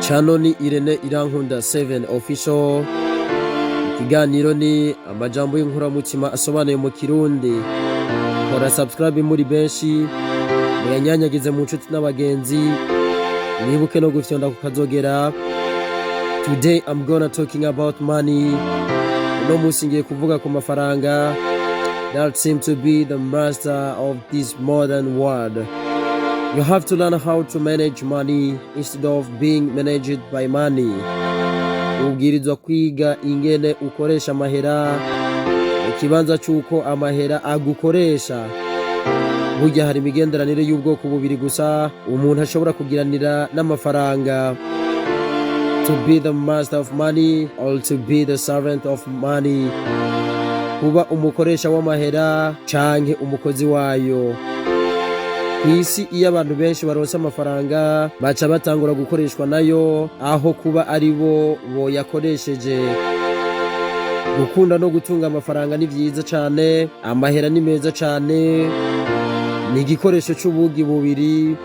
Channel ni Irankunda7 official. Ikiganiro ni amajambo y'inkoramutima asobanuye mu Kirundi. Kora subscribe muri benshi, muyanyanyagize mu nshuti n'abagenzi, nibuke no gufyonda kukazogera. Today I'm gonna talking about money. Uno musi ngiye kuvuga ku mafaranga that seem to be the master of this modern world. You have to learn how to manage money instead of being managed by money. Ubwirizwa kwiga ingene ukoresha amahera ikibanza cyuko amahera agukoresha. Burya hari imigenderanire y'ubwoko bubiri gusa umuntu ashobora kugiranira n'amafaranga. To be the master of money or to be the servant of money. Kuba umukoresha w'amahera canke umukozi wayo. Kwisi iyo abantu benshi baronse amafaranga baca batangura gukoreshwa nayo aho kuba ari bo yakoresheje. Gukunda no gutunga amafaranga ni vyiza cane, amahera ni meza cane, ni igikoresho c'ubugi bubiri.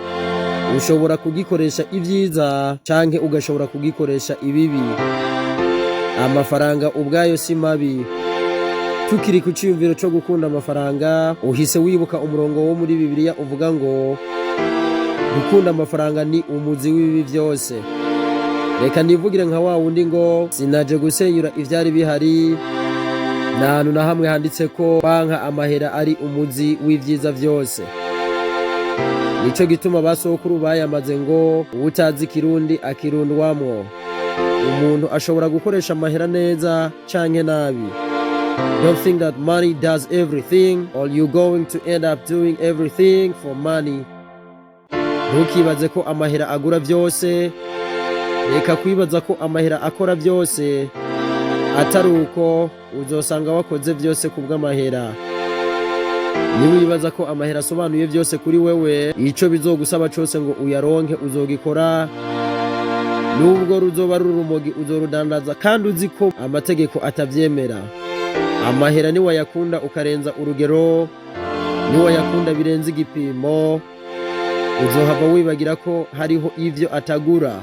Ushobora kugikoresha ivyiza canke ugashobora kugikoresha ibibi. Amafaranga ubwayo si mabi. Tukiri ku ciyumviro cyo gukunda amafaranga, uhise wibuka umurongo wo muri Bibiliya uvuga ngo gukunda amafaranga ni umuzi w'ibibi byose. Reka nivugire nka wa wundi ngo sinaje gusenyura ivyari bihari. Nta na hamwe handitse ko banka amahera ari umuzi w'ivyiza byose. Nico gituma basokuru bayamaze ngo utazi Kirundi akirundwamwo. Umuntu ashobora gukoresha amahera neza canke nabi. Don't think that money does everything or you're going to end up doing everything for money. Ntukibaze ko amahera agura byose. Reka kwibaza ko amahera akora byose. Atari uko uzosanga wakoze byose kubw'amahera. Niba wibaza ko amahera asobanuye byose kuri wewe, ico bizogusaba cyose ngo uyaronke uzogikora. Nubwo ruzoba rurumogi uzorudandaza kandi uzi ko amategeko atavyemera. Amahera ni wayakunda ukarenza urugero, ni wayakunda birenze igipimo, uzohava wibagira ko hariho ivyo atagura.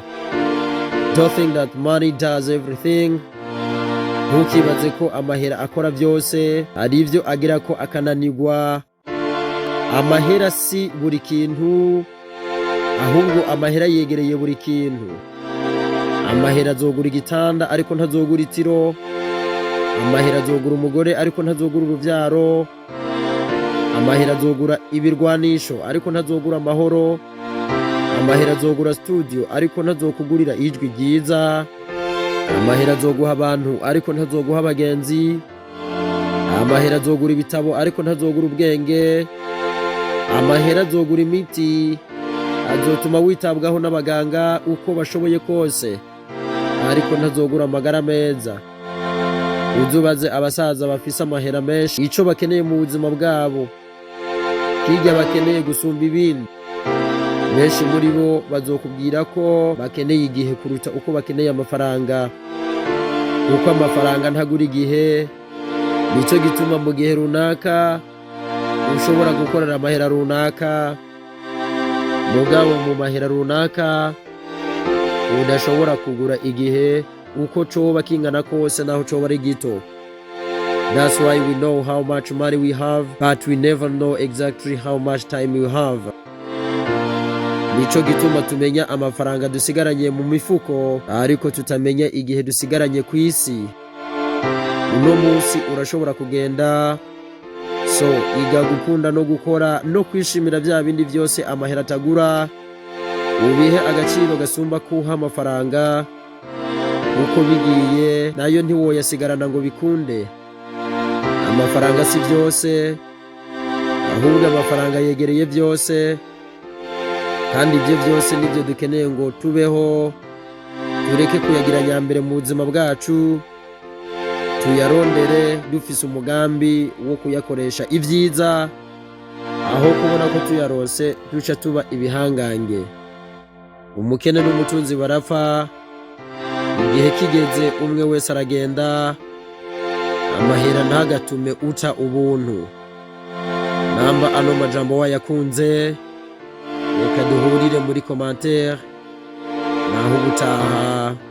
Don't think that money does everything. Ntukibaze ko amahera akora byose, ari ivyo agira ko akananirwa. Amahera si buri kintu, ahubwo amahera yegereye buri kintu. Amahera azogura igitanda ariko ntazogura itiro. Amahera azogura umugore ariko ntazogura uruvyaro. Amahera azogura ibirwanisho ariko ntazogura amahoro. Amahera azogura studio ariko ntazokugurira ijwi ryiza. Amahera azoguha abantu ariko ntazoguha abagenzi. Amahera azogura ibitabo ariko ntazogura ubwenge. Amahera azogura imiti azotuma witabwaho n'abaganga uko bashoboye kose ariko ntazogura amagara meza. Uzubaze abasaza bafise amahera menshi ico bakeneye mu buzima bwabo, kirya bakeneye gusumba ibindi. Benshi muri bo bazokubwira ko bakeneye igihe kuruta uko bakeneye amafaranga, kuko amafaranga ntagura igihe. Nico gituma mu gihe runaka ushobora gukorera amahera runaka, mugabo mu mahera runaka udashobora kugura igihe uko coba kingana kose naho coba ari gito. That's why we know how much money we have, but we never know exactly how much time we have. Nico gituma tumenya amafaranga dusigaranye mu mifuko ariko tutamenya igihe dusigaranye ku isi. Uno munsi urashobora kugenda, so iga gukunda no gukora no kwishimira bya bindi byose amahera atagura. Ubihe agaciro gasumba kuha amafaranga, uko bigiye nayo ntiwoyasigarana ngo bikunde. Amafaranga si byose, ahubwo amafaranga yegereye byose, kandi ibyo byose nibyo dukeneye ngo tubeho. Tureke kuyagira nyambere mu buzima bwacu, tuyarondere dufise umugambi wo kuyakoresha ivyiza, aho kubona ko tuyarose duca tuba ibihangange. Umukene n'umutunzi barapfa, igihe kigeze umwe wese aragenda. Amahera ntagatume uca ubuntu. Namba ano majambo wayakunze, reka duhurire muri commentaire. naho ubutaha.